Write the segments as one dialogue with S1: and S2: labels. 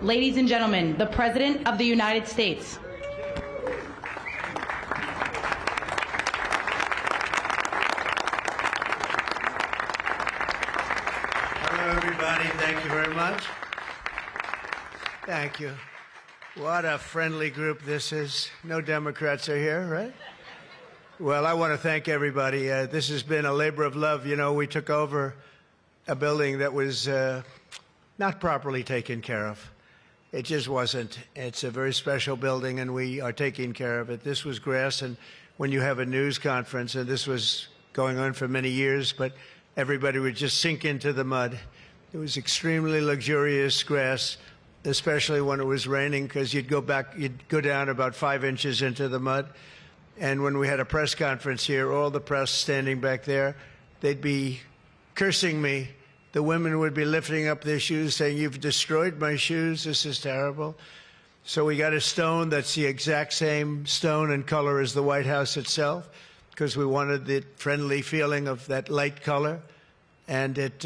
S1: Ladies and gentlemen, the President of the United States.
S2: Hello, everybody. Thank you very much. Thank you. What a friendly group this is. No Democrats are here, right? Well, I want to thank everybody. This has been a labor of love. You know, we took over a building that was not properly taken care of. It just wasn't. It's a very special building, and we are taking care of it. This was grass, and when you have a news conference, and this was going on for many years, but everybody would just sink into the mud. It was extremely luxurious grass, especially when it was raining, because you'd go down about 5 inches into the mud. And when we had a press conference here, all the press standing back there, they'd be cursing me. The women would be lifting up their shoes, saying, "You've destroyed my shoes. This is terrible." So we got a stone that's the exact same stone and color as the White House itself, because we wanted the friendly feeling of that light color. And it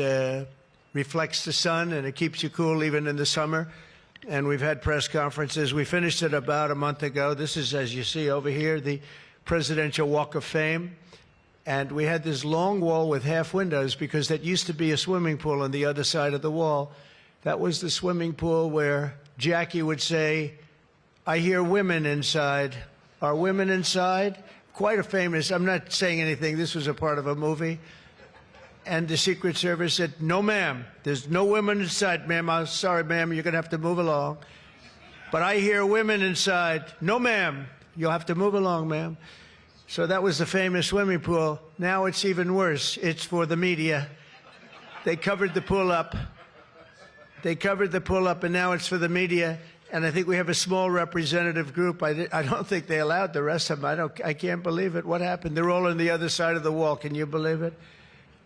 S2: reflects the sun, and it keeps you cool even in the summer. And we've had press conferences. We finished it about a month ago. This is, as you see over here, the Presidential Walk of Fame. And we had this long wall with half windows because that used to be a swimming pool on the other side of the wall. That was the swimming pool where Jackie would say, "I hear women inside." Are women inside? Quite a famous, I'm not saying anything, this was a part of a movie. And the Secret Service said, "No, ma'am, there's no women inside, ma'am. I'm sorry, ma'am, you're going to have to move along. But I hear women inside." "No, ma'am, you'll have to move along, ma'am." So that was the famous swimming pool. Now it's even worse. It's for the media. They covered the pool up. They covered the pool up, and now it's for the media. And I think we have a small representative group. I don't think they allowed the rest of them. I can't believe it. What happened? They're all on the other side of the wall. Can you believe it?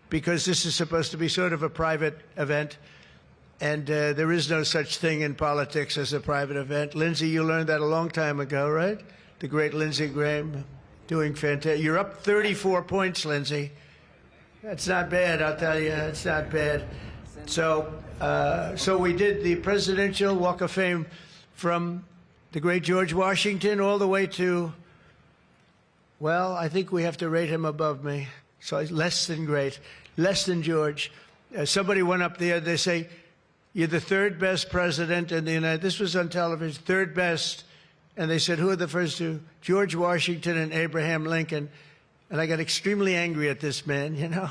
S2: Because this is supposed to be sort of a private event, and there is no such thing in politics as a private event. Lindsey, you learned that a long time ago, right? The great Lindsey Graham, doing fantastic. You're up 34 points, Lindsey. That's not bad, I'll tell you. It's not bad. So we did the Presidential Walk of Fame from the great George Washington all the way to, well, I think we have to rate him above me. So less than great, less than George. Somebody went up there, they say, "You're the third best president in the United States." This was on television, third best. And they said, "Who are the first two?" "George Washington and Abraham Lincoln." And I got extremely angry at this man. You know,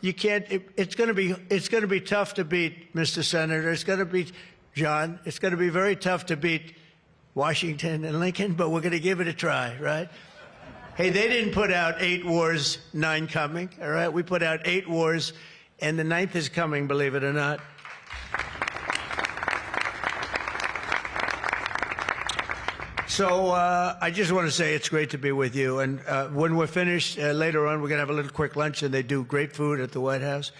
S2: you can't, it's going to be tough to beat, Mr. Senator. It's going to be, John, it's going to be very tough to beat Washington and Lincoln, but we're going to give it a try, right? Hey, they didn't put out 8 wars, 9 coming, all right? We put out 8 wars, and the 9th is coming, believe it or not. So I just want to say it's great to be with you. And when we're finished, later on, we're going to have a little quick lunch, and they do great food at the White House.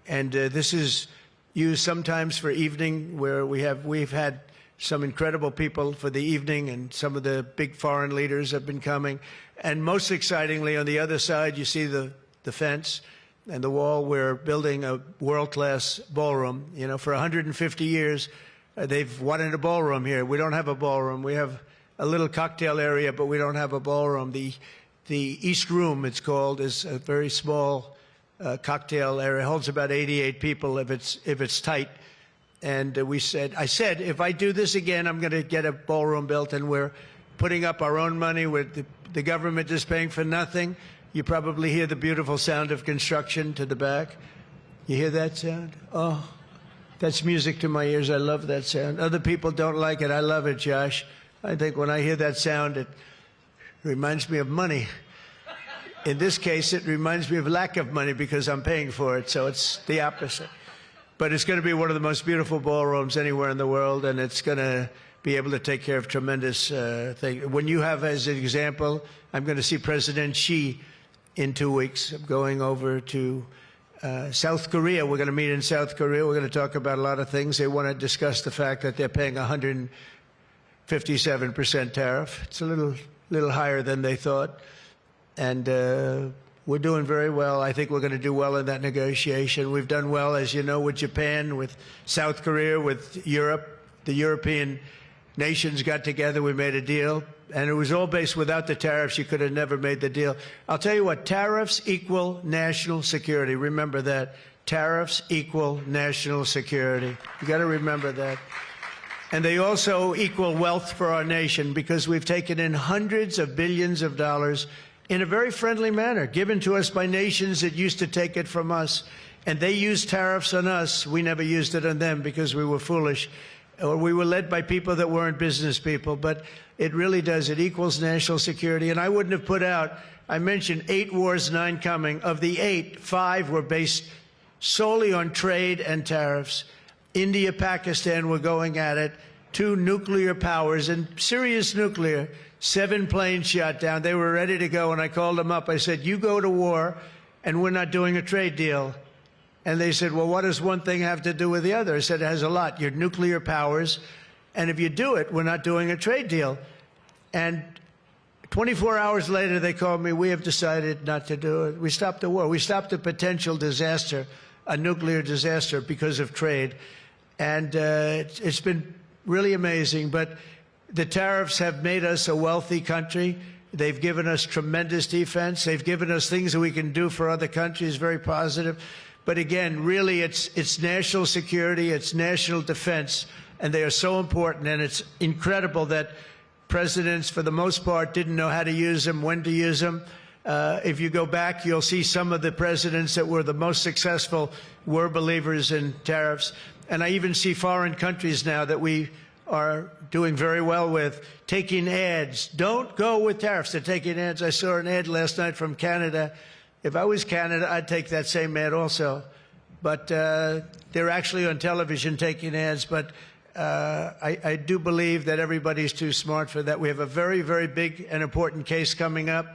S2: And this is used sometimes for evening, where we've had some incredible people for the evening, and some of the big foreign leaders have been coming. And most excitingly, on the other side, you see the fence and the wall. We're building a world-class ballroom. You know, for 150 years, they've wanted a ballroom here. We don't have a ballroom. We have a little cocktail area, but we don't have a ballroom. The East Room, it's called, is a very small cocktail area. It holds about 88 people if it's tight. And I said, if I do this again, I'm going to get a ballroom built, and we're putting up our own money. With the government is paying for nothing. You probably hear the beautiful sound of construction to the back. You hear that sound? Oh, that's music to my ears. I love that sound. Other people don't like it. I love it, Josh. I think when I hear that sound, it reminds me of money. In this case, it reminds me of lack of money because I'm paying for it, so it's the opposite. But it's going to be one of the most beautiful ballrooms anywhere in the world, and it's going to be able to take care of tremendous things. When you have, as an example, I'm going to see President Xi in 2 weeks. I'm going over to South Korea. We're going to meet in South Korea. We're going to talk about a lot of things. They want to discuss the fact that they're paying 157% tariff. It's a little higher than they thought. And we're doing very well. I think we're going to do well in that negotiation. We've done well, as you know, with Japan, with South Korea, with Europe. the European nations got together, we made a deal, and it was all based without the tariffs. You could have never made the deal. I'll tell you what, tariffs equal national security. Remember that. Tariffs equal national security. You got to remember that. And they also equal wealth for our nation, because we've taken in hundreds of billions of dollars in a very friendly manner, given to us by nations that used to take it from us. And they used tariffs on us. We never used it on them because we were foolish, or we were led by people that weren't business people. But it really does. It equals national security. And I wouldn't have put out, I mentioned 8 wars, 9 coming. Of the 8, 5 were based solely on trade and tariffs. India, Pakistan were going at it. 2 nuclear powers, and serious nuclear. 7 planes shot down. They were ready to go, and I called them up. I said, you go to war, and we're not doing a trade deal. And they said, well, what does one thing have to do with the other? I said, it has a lot. You're nuclear powers, and if you do it, we're not doing a trade deal. And 24 hours later, they called me, we have decided not to do it. We stopped the war. We stopped a potential disaster, a nuclear disaster, because of trade. And it's been really amazing. But the tariffs have made us a wealthy country. They've given us tremendous defense. They've given us things that we can do for other countries, very positive. But again, really, it's national security, it's national defense, and they are so important. And it's incredible that presidents, for the most part, didn't know how to use them, when to use them. If you go back, you'll see some of the presidents that were the most successful were believers in tariffs. And I even see foreign countries now that we are doing very well with taking ads. Don't go with tariffs. They're taking ads. I saw an ad last night from Canada. If I was Canada, I'd take that same ad also. But they're actually on television taking ads. But I do believe that everybody's too smart for that. We have a very, very big and important case coming up.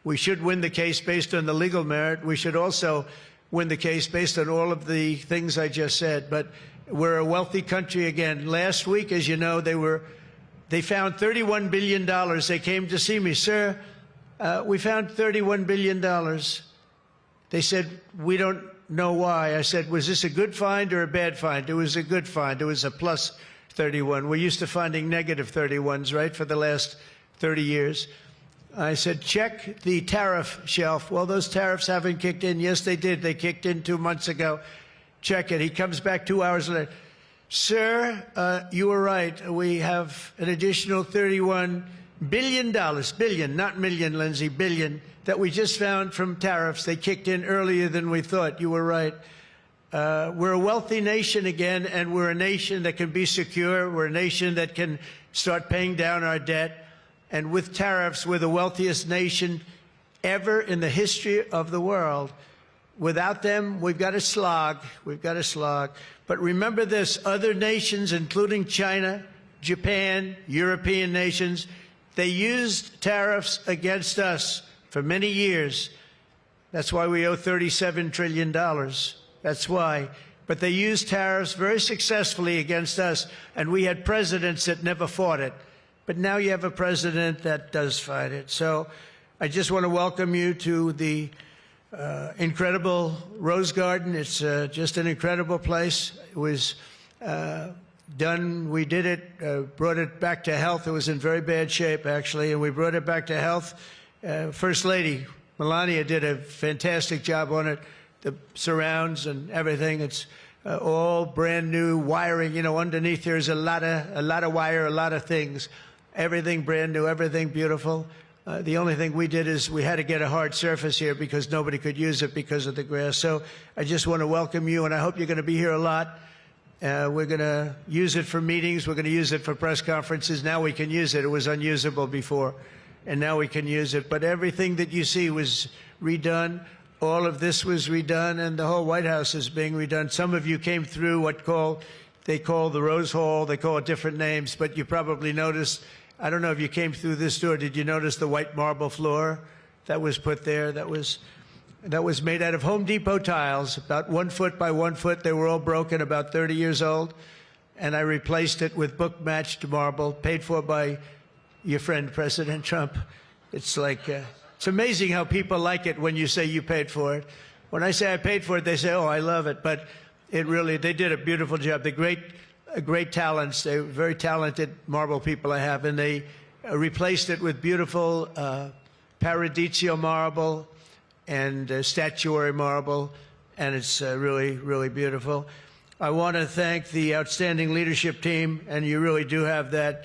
S2: We should win the case based on the legal merit. We should also win the case based on all of the things I just said. But we're a wealthy country again. Last week, as you know, they found $31 billion. They came to see me, sir. We found $31 billion. They said, we don't know why. I said, was this a good find or a bad find? It was a good find. It was a plus 31. We're used to finding negative 31s, right, for the last 30 years. I said, check the tariff shelf. Well, those tariffs haven't kicked in. Yes, they did. They kicked in 2 months ago. Check it. He comes back 2 hours later. Sir, you were right. We have an additional $31 billion, billion, not million, Lindsay, billion, that we just found from tariffs. They kicked in earlier than we thought. You were right. We're a wealthy nation again, and we're a nation that can be secure. We're a nation that can start paying down our debt. And with tariffs, we're the wealthiest nation ever in the history of the world. Without them, we've got to slog. We've got to slog. But remember this, other nations, including China, Japan, European nations, they used tariffs against us for many years. That's why we owe $37 trillion. That's why. But they used tariffs very successfully against us, and we had presidents that never fought it. But now you have a president that does fight it. So I just want to welcome you to the incredible Rose Garden. It's just an incredible place. It was done. We did it, brought it back to health. It was in very bad shape, actually, and we brought it back to health. First Lady Melania did a fantastic job on it. The surrounds and everything. It's all brand new wiring. You know, underneath there's a lot of wire, a lot of things. Everything brand new, everything beautiful. The only thing we did is we had to get a hard surface here because nobody could use it because of the grass. So I just want to welcome you, and I hope you're going to be here a lot. We're going to use it for meetings. We're going to use it for press conferences. Now we can use it. It was unusable before, and now we can use it. But everything that you see was redone. All of this was redone, and the whole White House is being redone. Some of you came through they call the Rose Hall. They call it different names, but you probably noticed. I don't know if you came through this door. Did you notice the white marble floor that was put there? That was made out of Home Depot tiles, about 1 foot by 1 foot. They were all broken, about 30 years old. And I replaced it with book-matched marble, paid for by your friend, President Trump. It's like, it's amazing how people like it when you say you paid for it. When I say I paid for it, they say, oh, I love it. But it really, they did a beautiful job. The great great talents. They're very talented marble people I have, and they replaced it with beautiful Paradiso marble and statuary marble, and it's really, really beautiful. I want to thank the outstanding leadership team, and you really do have that.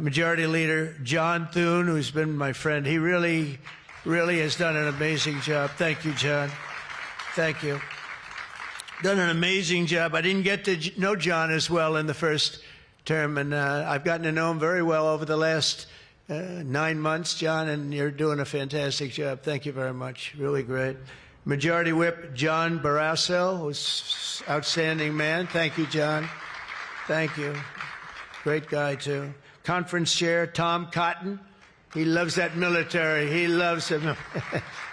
S2: Majority Leader John Thune, who's been my friend. He really has done an amazing job. Thank you, John. Thank you. Done an amazing job. I didn't get to know John as well in the first term, and I've gotten to know him very well over the last 9 months, John, and you're doing a fantastic job. Thank you very much. Really great. Majority Whip John Barrasso, who's an outstanding man. Thank you, John. Thank you. Great guy, too. Conference Chair Tom Cotton. He loves that military. He loves the,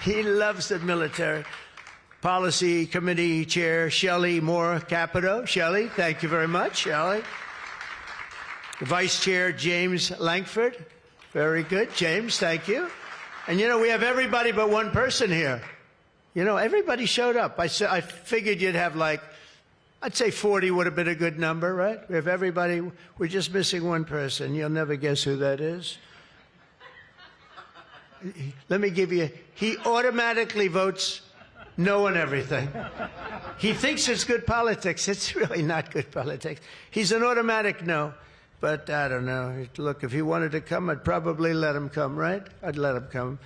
S2: he loves the military. Policy Committee Chair Shelley Moore Capito. Shelley, thank you very much, Shelley. Vice Chair James Langford. Very good. James, thank you. And you know, we have everybody but one person here. You know, everybody showed up. I figured you'd have like, I'd say 40 would have been a good number, right? We have everybody. We're just missing one person. You'll never guess who that is. Let me give you, he automatically votes no on everything. He thinks it's good politics. It's really not good politics. He's an automatic no. But I don't know. Look, if he wanted to come, I'd probably let him come, right? I'd let him come.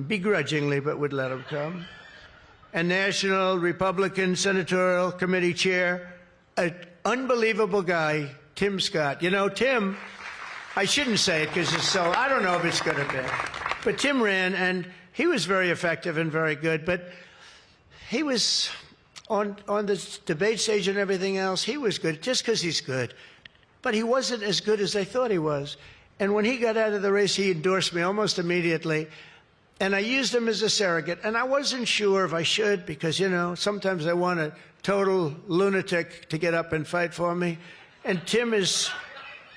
S2: Begrudgingly, but would let him come. And National Republican Senatorial Committee Chair, an unbelievable guy, Tim Scott. You know, Tim, I shouldn't say it because it's so, I don't know if it's good or bad. But Tim ran, and he was very effective and very good. But he was on the debate stage and everything else, he was good just because he's good. But he wasn't as good as they thought he was. And when he got out of the race, he endorsed me almost immediately. And I used him as a surrogate. And I wasn't sure if I should because, you know, sometimes I want a total lunatic to get up and fight for me. And Tim is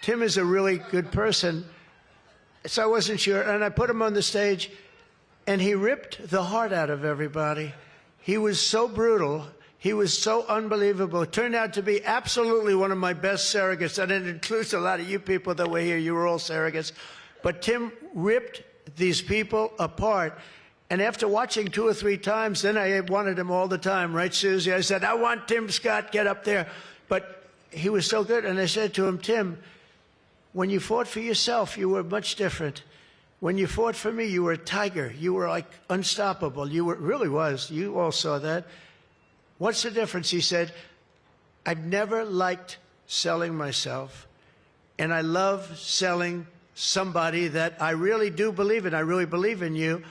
S2: a really good person. So I wasn't sure. And I put him on the stage, and he ripped the heart out of everybody. He was so brutal. He was so unbelievable. It turned out to be absolutely one of my best surrogates, and it includes a lot of you people that were here. You were all surrogates. But Tim ripped these people apart. And after watching 2 or 3 times, then I wanted him all the time, right, Susie? I said, I want Tim Scott, get up there. But he was so good, and I said to him, Tim, when you fought for yourself, you were much different. When you fought for me, you were a tiger. You were like unstoppable. You were, really was. You all saw that. What's the difference? He said, I've never liked selling myself, and I love selling somebody that I really do believe in. I really believe in you,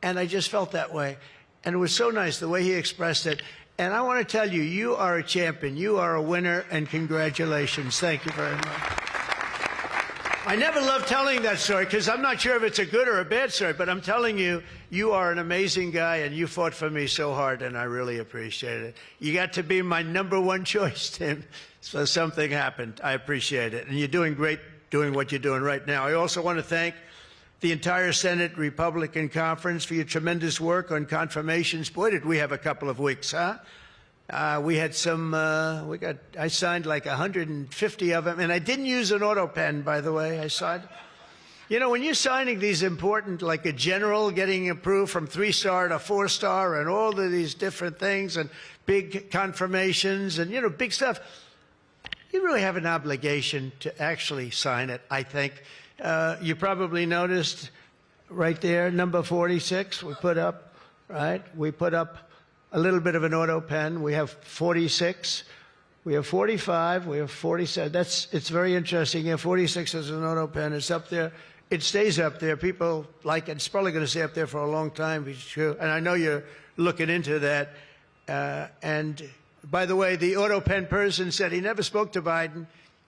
S2: and I just felt that way. And it was so nice the way he expressed it. And I want to tell you, you are a champion. You are a winner, and congratulations. Thank you very much. I never love telling that story because I'm not sure if it's a good or a bad story, but I'm telling you, you are an amazing guy, and you fought for me so hard, and I really appreciate it. You got to be my #1 choice, Tim, so something happened. I appreciate it, and you're doing great doing what you're doing right now. I also want to thank the entire Senate Republican Conference for your tremendous work on confirmations. Boy, did we have a couple of weeks, huh? We had some, I signed like 150 of them, and I didn't use an auto pen, by the way. I signed. You know, when you're signing these important, like a general getting approved from 3-star to 4-star and all of these different things and big confirmations and, you know, big stuff, you really have an obligation to actually sign it, I think. You probably noticed right there, number 46, we put up, right? We put up a little bit of an auto pen. We have 46, we have 45, we have 47. It's very interesting. Yeah, 46 is an auto pen. It's up there. It stays up there. People like it. It's probably going to stay up there for a long time. It's true. And I know you're looking into that. And by the way, the auto pen person said he never spoke to Biden.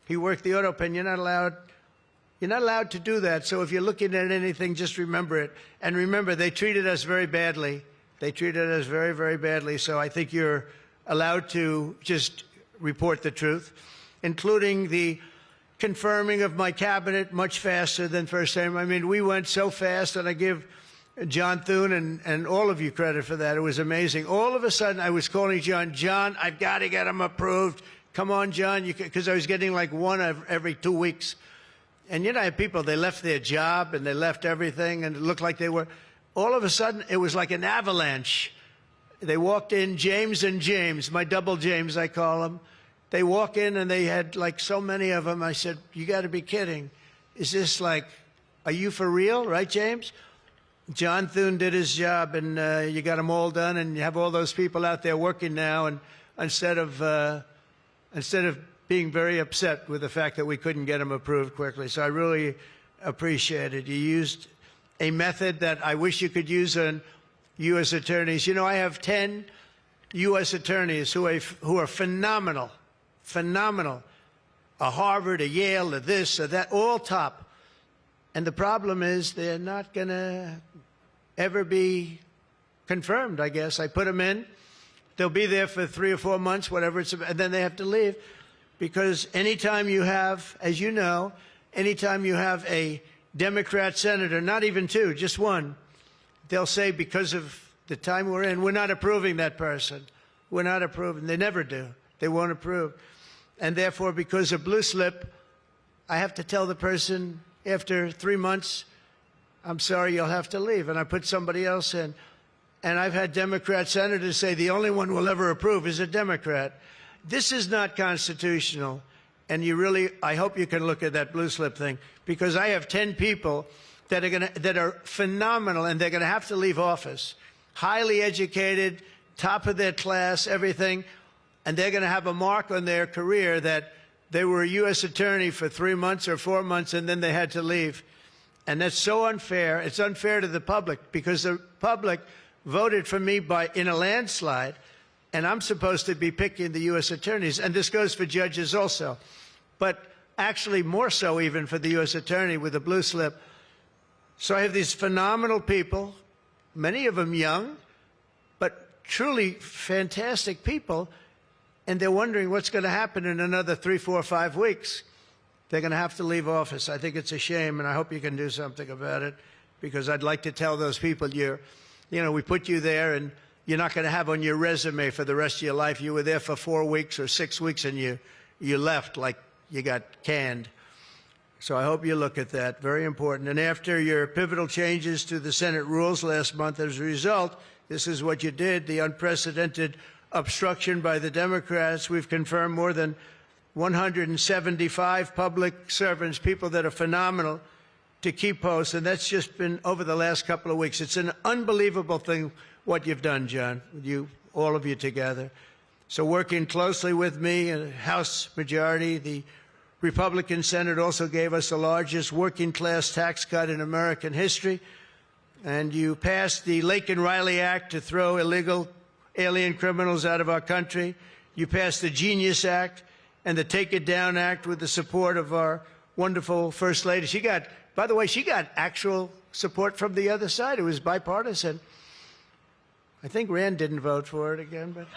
S2: He worked the auto pen. You're not allowed to do that. So if you're looking at anything, just remember it. And remember, they treated us very badly. They treated us very, very badly. So I think you're allowed to just report the truth, including the confirming of my cabinet much faster than first time. I mean, we went so fast, and I give John Thune and all of you credit for that. It was amazing. All of a sudden, I was calling John, I've got to get him approved. come on, John, because I was getting like one every 2 weeks. And you know, I have people, they left their job and they left everything, and it looked like they were, all of a sudden, it was like an avalanche. They walked in, James and James, my double James, I call them. They walk in and they had like so many of them. I said, you got to be kidding. Is this like, are you for real, right, James? John Thune did his job, and you got them all done, and you have all those people out there working now, and instead of being very upset with the fact that we couldn't get them approved quickly. So I really appreciate it. You used a method that I wish you could use on U.S. attorneys. You know, I have 10 U.S. attorneys who are phenomenal, phenomenal. A Harvard, a Yale, a this, a that, all top. And the problem is they're not going to ever be confirmed, I guess. I put them in. They'll be there for 3 or 4 months, whatever it's, and then they have to leave. Because anytime you have, as you know, anytime you have a Democrat senator, not even two, just one, they'll say because of the time we're in, we're not approving that person. We're not approving. They never do. They won't approve. And therefore, because of blue slip, I have to tell the person after 3 months, I'm sorry, you'll have to leave. And I put somebody else in. And I've had Democrat senators say the only one we'll ever approve is a Democrat. This is not constitutional. And you really, I hope you can look at that blue slip thing, because I have 10 people that are phenomenal, and they're going to have to leave office. Highly educated, top of their class, everything. And they're going to have a mark on their career that they were a U.S. attorney for 3 months or 4 months, and then they had to leave. And that's so unfair. It's unfair to the public, because the public voted for me in a landslide, and I'm supposed to be picking the U.S. attorneys. And this goes for judges also. But actually more so even for the U.S. attorney with a blue slip. So I have these phenomenal people, many of them young, but truly fantastic people, and they're wondering what's going to happen in another 3, 4, 5 weeks. They're going to have to leave office. I think it's a shame, and I hope you can do something about it, because I'd like to tell those people, you know, we put you there, and you're not going to have on your resume for the rest of your life, you were there for 4 weeks or 6 weeks, and you left like you got canned. So I hope you look at that. Very important. And after your pivotal changes to the Senate rules last month, as a result, this is what you did, the unprecedented obstruction by the Democrats. We've confirmed more than 175 public servants, people that are phenomenal, to key posts, and that's just been over the last couple of weeks. It's an unbelievable thing what you've done, John, you, all of you together. So working closely with me, and House majority, the Republican Senate also gave us the largest working class tax cut in American history. And you passed the Lake and Riley Act to throw illegal alien criminals out of our country. You passed the Genius Act and the Take It Down Act with the support of our wonderful First Lady. She got, by the way, she got actual support from the other side. It was bipartisan. I think Rand didn't vote for it again, but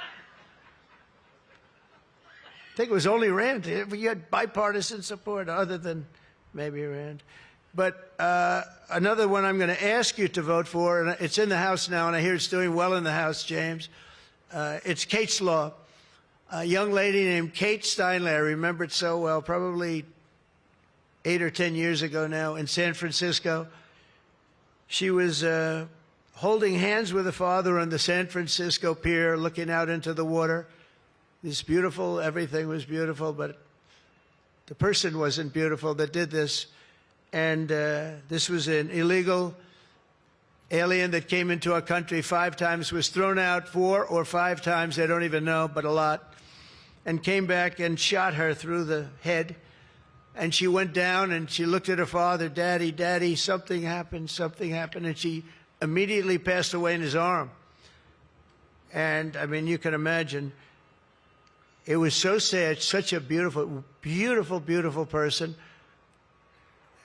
S2: I think it was only Rand. You had bipartisan support other than maybe Rand. But another one I'm going to ask you to vote for, and it's in the House now, and I hear it's doing well in the House, James. It's Kate's Law. A young lady named Kate Steinle, I remember it so well, probably 8 or 10 years ago now in San Francisco. She was holding hands with her father on the San Francisco pier, looking out into the water. This beautiful, everything was beautiful, but the person wasn't beautiful that did this. And this was an illegal alien that came into our country 5 times, was thrown out 4 or 5 times, I don't even know, but a lot, and came back and shot her through the head. And she went down and she looked at her father, Daddy, Daddy, something happened, and she immediately passed away in his arm. And, I mean, you can imagine, it was so sad, such a beautiful, beautiful, beautiful person.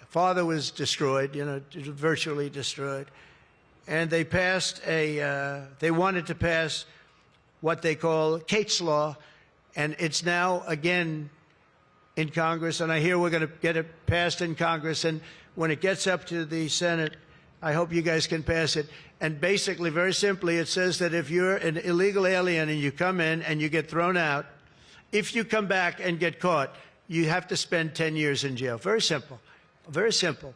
S2: Father was destroyed, you know, virtually destroyed. And they passed they wanted to pass what they call Kate's Law, and it's now again in Congress, and I hear we're going to get it passed in Congress, and when it gets up to the Senate, I hope you guys can pass it. And basically, very simply, it says that if you're an illegal alien and you come in and you get thrown out, if you come back and get caught, you have to spend 10 years in jail. Very simple. Very simple.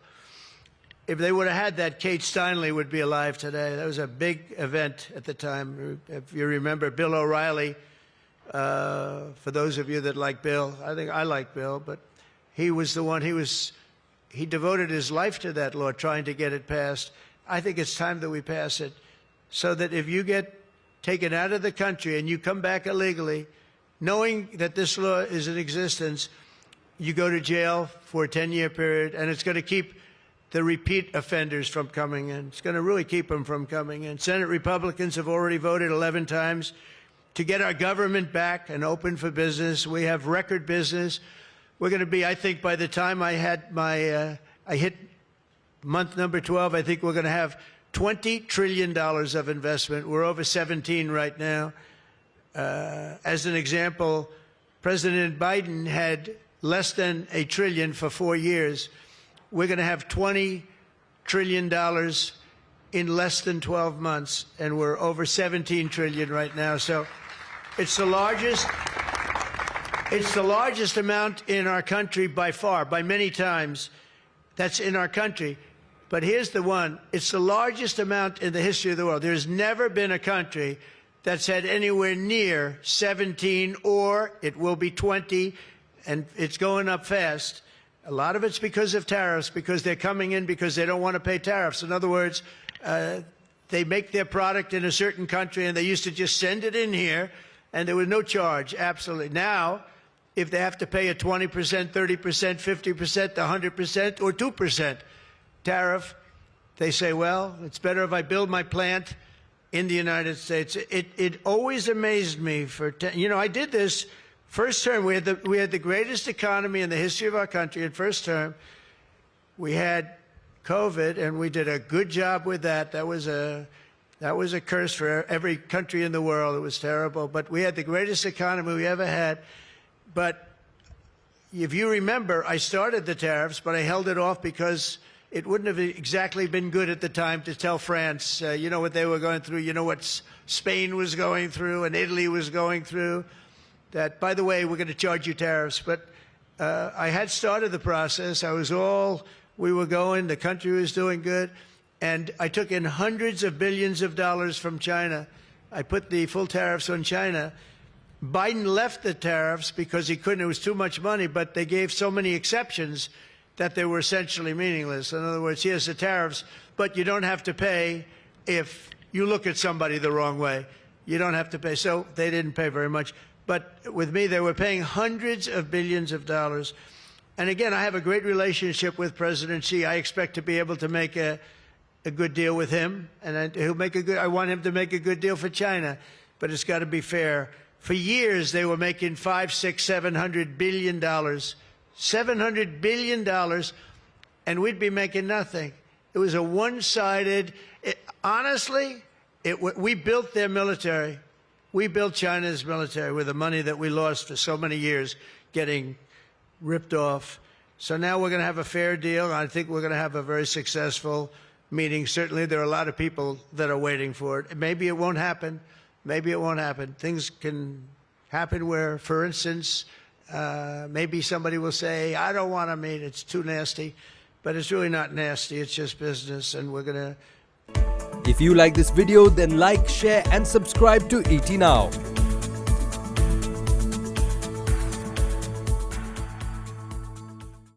S2: If they would have had that, Kate Steinle would be alive today. That was a big event at the time. If you remember, Bill O'Reilly, for those of you that like Bill, I think I like Bill, but he was the one, he devoted his life to that law, trying to get it passed. I think it's time that we pass it so that if you get taken out of the country and you come back illegally, knowing that this law is in existence, you go to jail for a 10-year period, and it's going to keep the repeat offenders from coming in. It's going to really keep them from coming in. Senate Republicans have already voted 11 times to get our government back and open for business. We have record business. We're going to be, I think, by the time I hit month number 12, I think we're going to have $20 trillion of investment. We're over 17 right now. As an example, President Biden had less than $1 trillion for 4 years. We're going to have $20 trillion in less than 12 months, and we're over 17 trillion right now. So it's the largest amount in our country by far, by many times. That's in our country. But here's the one. It's the largest amount in the history of the world. There's never been a country that's had anywhere near 17, or it will be 20, and it's going up fast. A lot of it's because of tariffs, because they're coming in because they don't want to pay tariffs. In other words, they make their product in a certain country, and they used to just send it in here, and there was no charge, absolutely. Now, if they have to pay a 20%, 30%, 50%, 100%, or 2% tariff, they say, well, it's better if I build my plant in the United States. It always amazed me I did this first term. We had the greatest economy in the history of our country in first term. We had COVID, and we did a good job with that. That was a curse for every country in the world. It was terrible. But we had the greatest economy we ever had. But if you remember, I started the tariffs, but I held it off because it wouldn't have exactly been good at the time to tell France, you know what they were going through, you know what Spain was going through and Italy was going through, that, by the way, we're going to charge you tariffs. But I had started the process. We were going, the country was doing good, and I took in hundreds of billions of dollars from China. I put the full tariffs on China. Biden left the tariffs because he couldn't, it was too much money, but they gave so many exceptions that they were essentially meaningless. In other words, here's the tariffs, but you don't have to pay if you look at somebody the wrong way. You don't have to pay. So they didn't pay very much. But with me, they were paying hundreds of billions of dollars. And again, I have a great relationship with President Xi. I expect to be able to make a good deal with him, and I want him to make a good deal for China, but it's got to be fair. For years, they were making $500, $600, $700 billion. $700 billion, and we'd be making nothing. It was a one-sided, honestly, we built their military. We built China's military with the money that we lost for so many years getting ripped off. So now we're going to have a fair deal. I think we're going to have a very successful meeting. Certainly there are a lot of people that are waiting for it. Maybe it won't happen. Maybe it won't happen. Things can happen where, for instance, maybe somebody will say, I don't want to meet, it's too nasty. But it's really not nasty, it's just business, and we're going to...
S3: If you like this video, then like, share and subscribe to ET Now.